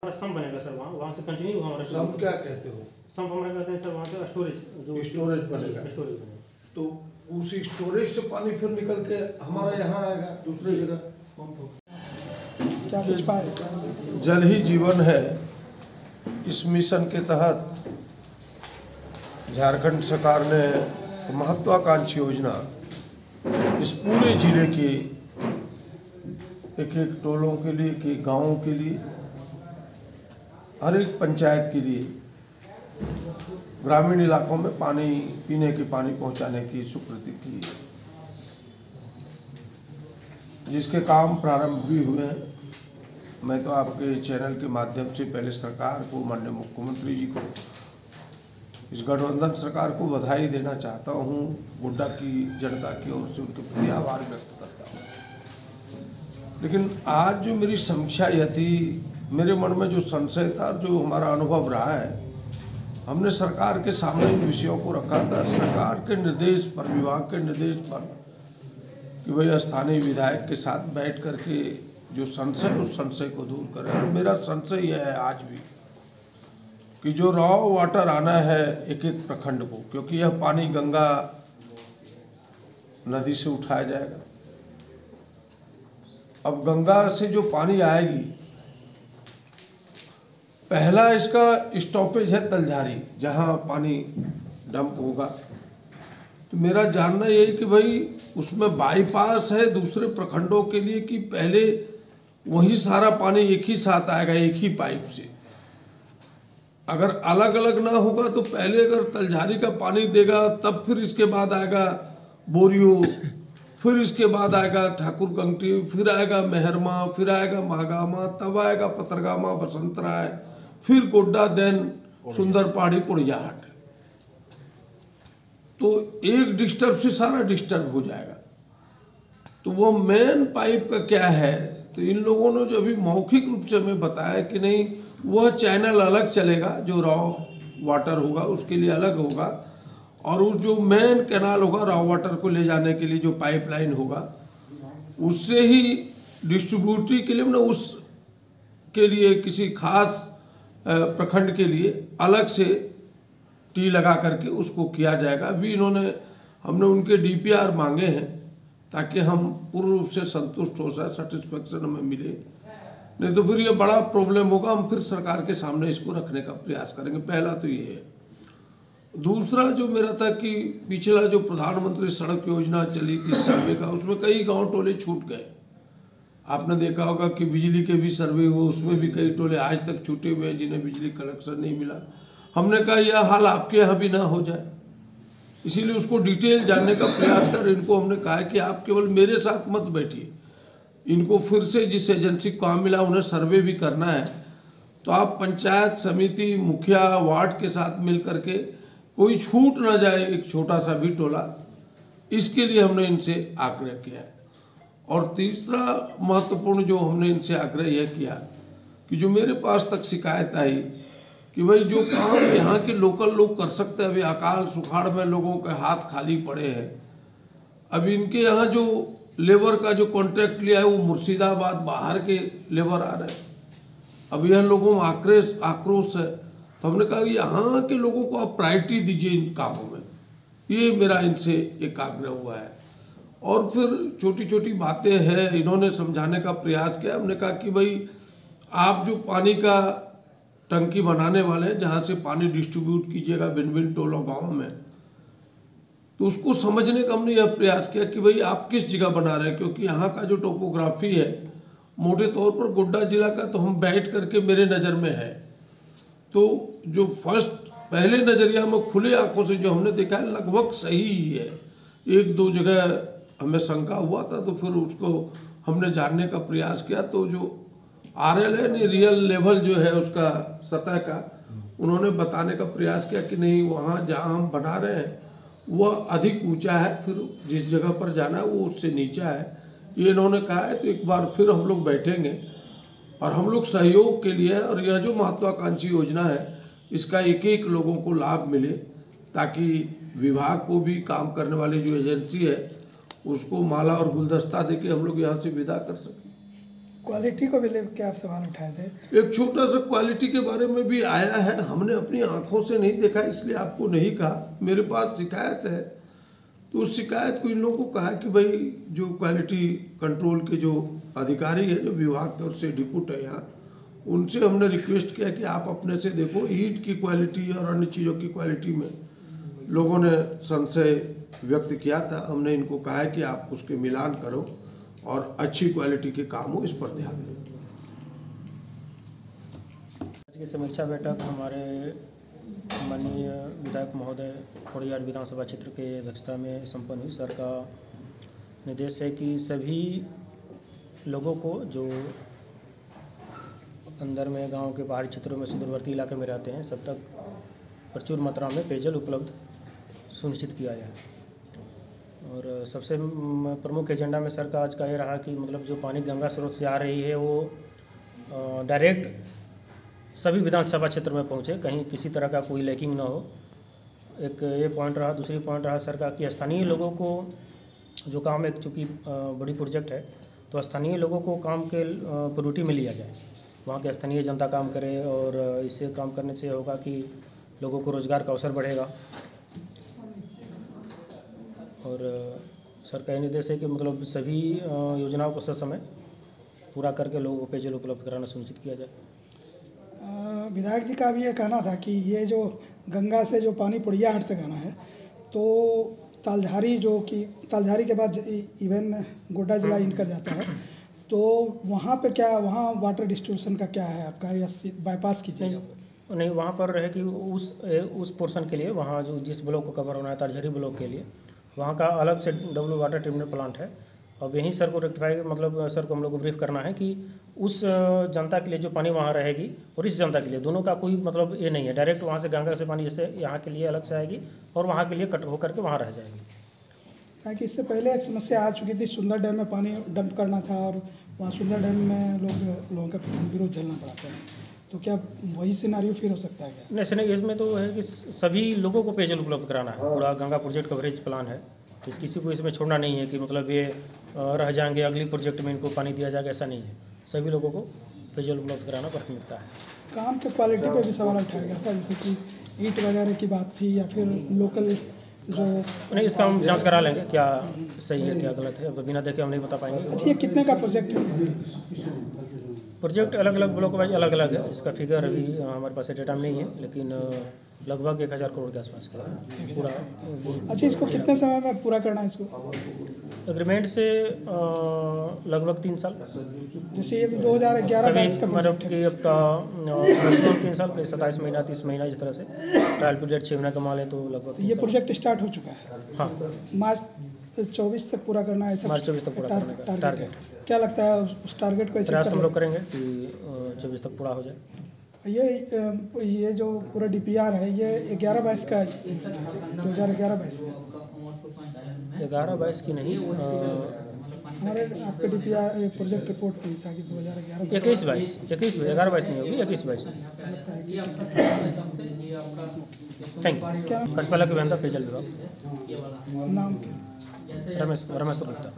हमारा संप बनेगा सर, वहाँ से कंटिन्यू हमारा संप क्या कहते हो? संप हमारा कहते हैं सर, वहाँ से स्टोरेज बनेगा। स्टोरेज बनेगा, तो उसी स्टोरेज से पानी फिर निकल के हमारा यहाँ आएगा दूसरी जगह। क्या कुछ पाए? जल ही जीवन है, इस मिशन के तहत झारखंड सरकार ने महत्वाकांक्षी योजना इस पूरे जिले के एक एक टोलों के लिए, एक एक गाँवों के लिए, हर एक पंचायत के लिए ग्रामीण इलाकों में पानी, पीने के पानी पहुंचाने की स्वीकृति की है, जिसके काम प्रारंभ भी हुए हैं। मैं तो आपके चैनल के माध्यम से पहले सरकार को, माननीय मुख्यमंत्री जी को, इस गठबंधन सरकार को बधाई देना चाहता हूं, गोड्डा की जनता की ओर से उनके प्रति आभार व्यक्त करता हूं। लेकिन आज जो मेरी समीक्षा यह थी, मेरे मन में जो संशय था, जो हमारा अनुभव रहा है, हमने सरकार के सामने इन विषयों को रखा था, सरकार के निर्देश पर, विभाग के निर्देश पर, कि भाई स्थानीय विधायक के साथ बैठ करके जो संशय, उस संशय को दूर करें। और मेरा संशय यह है आज भी कि जो रॉ वाटर आना है एक एक प्रखंड को, क्योंकि यह पानी गंगा नदी से उठाया जाएगा। अब गंगा से जो पानी आएगी, पहला इसका स्टॉपेज है तलझारी, जहां पानी डंप होगा। तो मेरा जानना यही कि भाई उसमें बाईपास है दूसरे प्रखंडों के लिए, कि पहले वही सारा पानी एक ही साथ आएगा, एक ही पाइप से। अगर अलग अलग ना होगा तो पहले अगर तलझारी का पानी देगा, तब फिर इसके बाद आएगा बोरियो, फिर इसके बाद आएगा ठाकुर कंटी, फिर आएगा मेहरमा, फिर आएगा महागामा, तब आएगा पतरगामा, बसंतराय, फिर गोड्डा, देन सुंदर पहाड़ी, पुड़ियाहाट। तो एक डिस्टर्ब से सारा डिस्टर्ब हो जाएगा। तो वो मेन पाइप का क्या है, तो इन लोगों ने जो अभी मौखिक रूप से हमें बताया कि नहीं, वह चैनल अलग चलेगा, जो रॉ वाटर होगा उसके लिए अलग होगा, और उस जो मेन कैनाल होगा रॉ वाटर को ले जाने के लिए जो पाइपलाइन होगा, उससे ही डिस्ट्रीब्यूटरी के लिए ना, उस के लिए किसी खास प्रखंड के लिए अलग से टी लगा करके उसको किया जाएगा। अभी हमने उनके डीपीआर मांगे हैं, ताकि हम पूर्ण रूप से संतुष्ट हो जाए, सेटिस्फेक्शन हमें मिले। नहीं तो फिर ये बड़ा प्रॉब्लम होगा, हम फिर सरकार के सामने इसको रखने का प्रयास करेंगे। पहला तो ये है। दूसरा जो मेरा था कि पिछला जो प्रधानमंत्री सड़क योजना चली थी सर्वे का, उसमें कई गांव टोले छूट गए। आपने देखा होगा कि बिजली के भी सर्वे हुए, उसमें भी कई टोले आज तक छूटे हुए हैं जिन्हें बिजली कनेक्शन नहीं मिला। हमने कहा यह हाल आपके यहाँ भी ना हो जाए, इसीलिए उसको डिटेल जानने का प्रयास कर। इनको हमने कहा कि आप केवल मेरे साथ मत बैठिए, इनको फिर से जिस एजेंसी को काम मिला उन्हें सर्वे भी करना है, तो आप पंचायत समिति, मुखिया, वार्ड के साथ मिल करके कोई छूट ना जाए एक छोटा सा भी टोला, इसके लिए हमने इनसे आग्रह किया है। और तीसरा महत्वपूर्ण जो हमने इनसे आग्रह यह किया कि जो मेरे पास तक शिकायत आई कि भाई जो काम यहाँ के लोकल लोग कर सकते हैं, अभी अकाल सुखाड़ में लोगों के हाथ खाली पड़े हैं। अभी इनके यहाँ जो लेबर का जो कॉन्ट्रैक्ट लिया है वो मुर्शिदाबाद, बाहर के लेबर आ रहे हैं। अब यह लोगों में आक्रोश है, तो हमने कहा यहाँ के लोगों को आप प्रायोरिटी दीजिए इन कामों में। ये मेरा इनसे एक आग्रह हुआ है। और फिर छोटी छोटी बातें हैं, इन्होंने समझाने का प्रयास किया। हमने कहा कि भाई आप जो पानी का टंकी बनाने वाले हैं, जहाँ से पानी डिस्ट्रीब्यूट कीजिएगा भिन्न भिन्न टोलों गाँव में, तो उसको समझने का हमने यह प्रयास किया कि भाई आप किस जगह बना रहे हैं, क्योंकि यहाँ का जो टोपोग्राफी है मोटे तौर पर गोड्डा जिला का, तो हम बैठ करके मेरे नज़र में है, तो जो फर्स्ट पहले नज़रिया में खुले आंखों से जो हमने देखा है लगभग सही ही है। एक दो जगह हमें शंका हुआ था, तो फिर उसको हमने जानने का प्रयास किया। तो जो RL है, रियल लेवल जो है उसका सतह का, उन्होंने बताने का प्रयास किया कि नहीं, वहाँ जहाँ हम बना रहे हैं वह अधिक ऊंचा है, फिर जिस जगह पर जाना है वो उससे नीचा है, ये इन्होंने कहा है। तो एक बार फिर हम लोग बैठेंगे और हम लोग सहयोग के लिए, और यह जो महत्वाकांक्षी योजना है इसका एक एक लोगों को लाभ मिले, ताकि विभाग को भी, काम करने वाली जो एजेंसी है उसको माला और गुलदस्ता देके हम लोग यहाँ से विदा कर सकें। क्वालिटी को भी लेकर आप सवाल उठाए थे। एक छोटा सा क्वालिटी के बारे में भी आया है, हमने अपनी आंखों से नहीं देखा इसलिए आपको नहीं कहा। मेरे पास शिकायत है, तो उस शिकायत को इन लोगों को कहा कि भाई जो क्वालिटी कंट्रोल के जो अधिकारी है, जो विभाग के उससे डिपुट है यहाँ, उनसे हमने रिक्वेस्ट किया कि आप अपने से देखो ईंट की क्वालिटी और अन्य चीज़ों की क्वालिटी में लोगों ने संशय व्यक्त किया था। हमने इनको कहा है कि आप उसके मिलान करो और अच्छी क्वालिटी के काम हो, इस पर ध्यान दें। आज की समीक्षा बैठक हमारे माननीय विधायक महोदय खड़ियार विधानसभा क्षेत्र के अध्यक्षता में संपन्न हुई। सर का निर्देश है कि सभी लोगों को जो अंदर में गांव के पहाड़ी क्षेत्रों में सुदूरवर्ती इलाके में रहते हैं, सब तक प्रचुर मात्रा में पेयजल उपलब्ध सुनिश्चित किया जाए। और सबसे प्रमुख एजेंडा में सर का आज का ये रहा कि मतलब जो पानी गंगा स्रोत से आ रही है वो डायरेक्ट सभी विधानसभा क्षेत्र में पहुँचे, कहीं किसी तरह का कोई लैकिंग ना हो। एक ये पॉइंट रहा। दूसरी पॉइंट रहा सर का कि स्थानीय लोगों को जो काम, एक चूँकि बड़ी प्रोजेक्ट है तो स्थानीय लोगों को काम के प्रायोरिटी में लिया जाए, वहाँ के स्थानीय जनता काम करे। और इससे काम करने से होगा कि लोगों को रोज़गार का अवसर बढ़ेगा। और सर का ये निर्देश है कि मतलब सभी योजनाओं को समय पूरा करके लोगों को पेयजल उपलब्ध कराना सुनिश्चित किया जाए। विधायक जी का भी ये कहना था कि ये जो गंगा से जो पानी पुड़ियाहाट तक आना है, तो तालझारी जो कि तालझारी के बाद इवन गोड्डा जिला इनकर जाता है, तो वहाँ पे क्या, वहाँ वाटर डिस्ट्रीब्यूशन का क्या है आपका, या बाईपास कीजिएगा? नहीं, वहाँ पर रहे कि उस पोर्शन के लिए, वहाँ जो जिस ब्लॉक को कवर होना है तालझारी ब्लॉक के लिए, वहाँ का अलग से डब्ल्यू वाटर ट्रीटमेंट प्लांट है। अब यहीं सर को रेक्टिफाई, मतलब सर को हम लोग को ब्रीफ करना है कि उस जनता के लिए जो पानी वहाँ रहेगी और इस जनता के लिए, दोनों का कोई मतलब ये नहीं है। डायरेक्ट वहाँ से गंगा से पानी जैसे यहाँ के लिए अलग से आएगी और वहाँ के लिए कट होकर के वहाँ रह जाएगी। ताकि इससे पहले एक समस्या आ चुकी थी, सुंदर डैम में पानी डंप करना था और वहाँ सुंदर डैम में लोगों का विरोध झेलना पड़ा था। तो क्या वही सिनारियो फिर हो सकता है क्या? नहीं, इसमें तो है कि सभी लोगों को पेयजल उपलब्ध कराना है। पूरा गंगा प्रोजेक्ट कवरेज प्लान है, तो किसी को इसमें छोड़ना नहीं है कि मतलब ये रह जाएंगे, अगली प्रोजेक्ट में इनको पानी दिया जाएगा, ऐसा नहीं है। सभी लोगों को पेयजल उपलब्ध कराना प्राथमिकता है। काम के क्वालिटी पे भी सवाल उठाया गया था, जैसे कि ईंट वगैरह की बात थी, या फिर लोकल जो नहीं, इसका हम जांच करा लेंगे क्या सही है क्या गलत है। अब तो बिना देखे हम नहीं बता पाएंगे। अच्छा, ये कितने का प्रोजेक्ट है? प्रोजेक्ट अलग अलग ब्लॉक वाइज अलग अलग है। इसका फिगर अभी हमारे पास डेटा में नहीं है, लेकिन लगभग 1000 करोड़ के आसपास का है पूरा। अच्छा, इसको कितने समय में पूरा करना है इसको? एग्रीमेंट से लगभग 3 साल। जैसे ये 2011-22 का मतलब कि आपका मैक्सिमम 3 साल, 27 महीना 30 महीना इस तरह से। ट्रायल पीरियड 6 महीना का मान लें तो लगभग ये प्रोजेक्ट स्टार्ट हो चुका है। हाँ, मार्च 24 तक पूरा करना है, ऐसा मार्च 24 तक पूरा करने का टारगेट है। क्या लगता है उस टारगेट को अचीव प्रयास हम कर लोग करेंगे कि 24 तक पूरा हो जाए। ये जो पूरा DPR है, ये 11-22 का 2011-22 का 11-22 की नहीं, हमारे आपके DPR प्रोजेक्ट रिपोर्ट पे था कि 2011 21-22 11-22 नहीं होगी, 21-22। लगता है कि थैंक यू। क्या पंचपाला के अभियंता पेयजल विभाग, नाम क्या? रमेश गुप्ता।